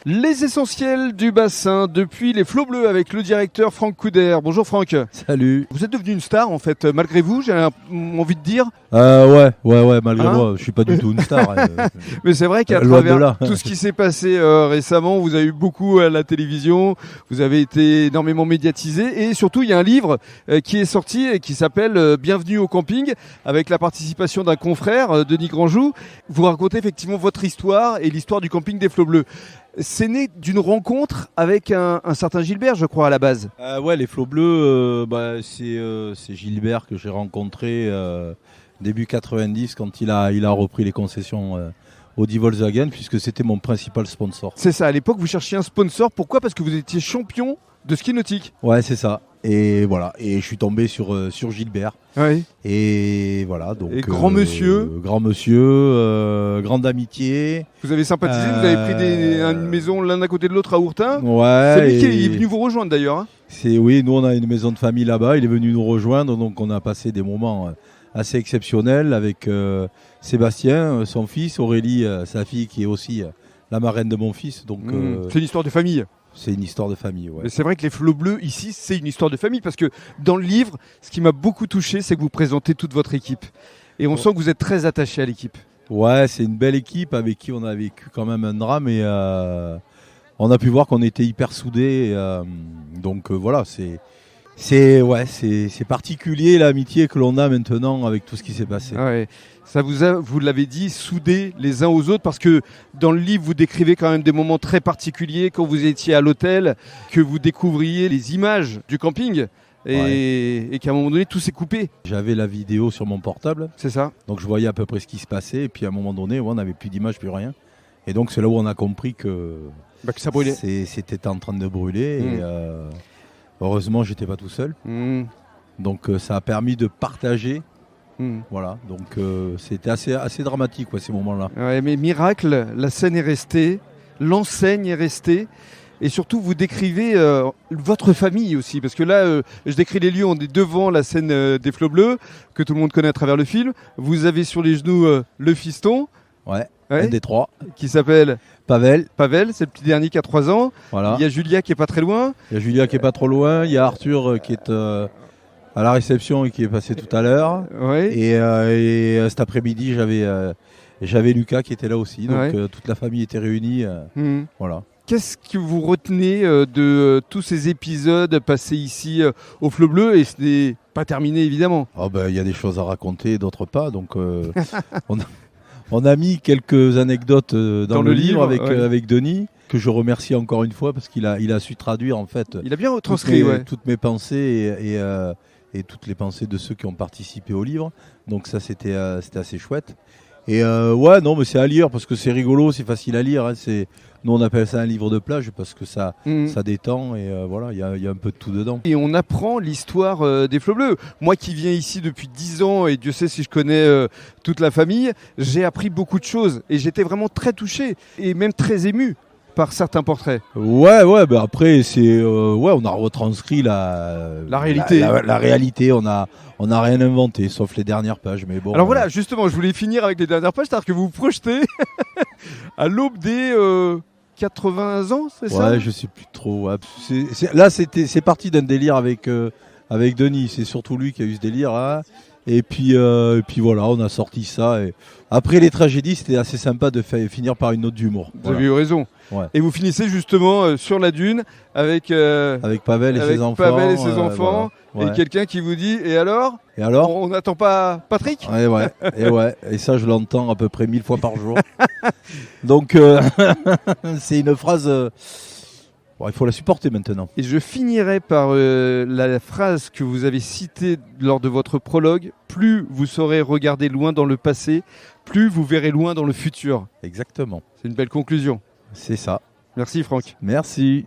Les essentiels du bassin depuis les Flots Bleus avec le directeur Franck Couder. Bonjour Franck. Salut. Vous êtes devenu une star en fait, malgré vous, j'ai envie de dire. Ouais, malgré moi, je suis pas du tout une star. Mais c'est vrai qu'à travers tout ce qui s'est passé récemment, vous avez eu beaucoup à la télévision, vous avez été énormément médiatisé et surtout il y a un livre qui est sorti et qui s'appelle Bienvenue au camping avec la participation d'un confrère, Denis Grandjou. Vous racontez effectivement votre histoire et l'histoire du camping des Flots Bleus. C'est né d'une rencontre avec un certain Gilbert, je crois, à la base. Ouais, les Flots Bleus, c'est Gilbert que j'ai rencontré début 90 quand il a repris les concessions Audi Volkswagen, puisque c'était mon principal sponsor. C'est ça, à l'époque vous cherchiez un sponsor, pourquoi ? Parce que vous étiez champion de ski nautique. Ouais, c'est ça. Et voilà, et je suis tombé sur Gilbert. Oui. Et voilà, donc. Et grand monsieur, grande amitié. Vous avez sympathisé, vous avez pris une maison l'un à côté de l'autre à Hourtin. Ouais. C'est lui qui est venu vous rejoindre d'ailleurs. Hein. Oui, nous on a une maison de famille là-bas, il est venu nous rejoindre, donc on a passé des moments assez exceptionnels avec Sébastien, son fils, Aurélie, sa fille qui est aussi la marraine de mon fils. Donc, c'est une histoire de famille. C'est une histoire de famille, ouais. Mais c'est vrai que les Flots Bleus, ici, c'est une histoire de famille parce que dans le livre, ce qui m'a beaucoup touché, c'est que vous présentez toute votre équipe. Et on sent que vous êtes très attaché à l'équipe. Ouais, c'est une belle équipe avec qui on a vécu quand même un drame et on a pu voir qu'on était hyper soudés. Donc voilà, c'est particulier l'amitié que l'on a maintenant avec tout ce qui s'est passé. Ouais. Ça vous l'avez dit, soudés les uns aux autres, parce que dans le livre, vous décrivez quand même des moments très particuliers quand vous étiez à l'hôtel, que vous découvriez les images du camping et qu'à un moment donné, tout s'est coupé. J'avais la vidéo sur mon portable. C'est ça. Donc je voyais à peu près ce qui se passait, et puis à un moment donné, on n'avait plus d'image, plus rien. Et donc c'est là où on a compris que ça brûlait. C'était en train de brûler. Et heureusement, j'étais pas tout seul. Donc ça a permis de partager. Voilà, donc c'était assez dramatique ces moments-là. Ouais, mais miracle, la scène est restée, l'enseigne est restée. Et surtout, vous décrivez votre famille aussi. Parce que là, je décris les lieux, on est devant la scène des Flots Bleus, que tout le monde connaît à travers le film. Vous avez sur les genoux le fiston. Ouais, un des trois. Qui s'appelle Pavel. Pavel, c'est le petit dernier qui a 3 ans. Voilà. Il y a Julia qui est pas très loin. Il y a Julia qui est pas trop loin. Il y a Arthur qui est à la réception et qui est passé tout à l'heure. Ouais. Et cet après-midi, j'avais Lucas qui était là aussi. Donc toute la famille était réunie. Voilà. Qu'est-ce que vous retenez de tous ces épisodes passés ici au Flots Bleus ? Et ce n'est pas terminé évidemment. Il y a des choses à raconter, d'autres pas. Donc on a mis quelques anecdotes dans le livre avec Denis, que je remercie encore une fois parce qu'il a su traduire en fait. Il a bien retranscrit toutes mes pensées et toutes les pensées de ceux qui ont participé au livre. Donc ça c'était assez chouette. Et mais c'est à lire parce que c'est rigolo, c'est facile à lire. Hein, nous on appelle ça un livre de plage parce que ça détend et voilà, il y a un peu de tout dedans. Et on apprend l'histoire des Flots Bleus. Moi qui viens ici depuis 10 ans et Dieu sait si je connais toute la famille, j'ai appris beaucoup de choses et j'étais vraiment très touché et même très ému par certains portraits. Après on a retranscrit la réalité. La réalité, on a rien inventé sauf les dernières pages, mais bon. Alors voilà, justement, je voulais finir avec les dernières pages, c'est-à-dire que vous vous projetez à l'aube des 80 ans, c'est ça ? Ouais, je sais plus trop. Là, c'est parti d'un délire avec Denis. C'est surtout lui qui a eu ce délire là. Et puis voilà, on a sorti ça. Et après les tragédies, c'était assez sympa de finir par une note d'humour. Vous avez eu raison. Ouais. Et vous finissez justement sur la dune avec Pavel et ses enfants. Voilà. Et quelqu'un qui vous dit et alors on n'attend pas Patrick ? Et ça, je l'entends à peu près 1000 fois par jour. Donc c'est une phrase. Il faut la supporter maintenant. Et je finirai par la phrase que vous avez citée lors de votre prologue. Plus vous saurez regarder loin dans le passé, plus vous verrez loin dans le futur. Exactement. C'est une belle conclusion. C'est ça. Merci Franck. Merci.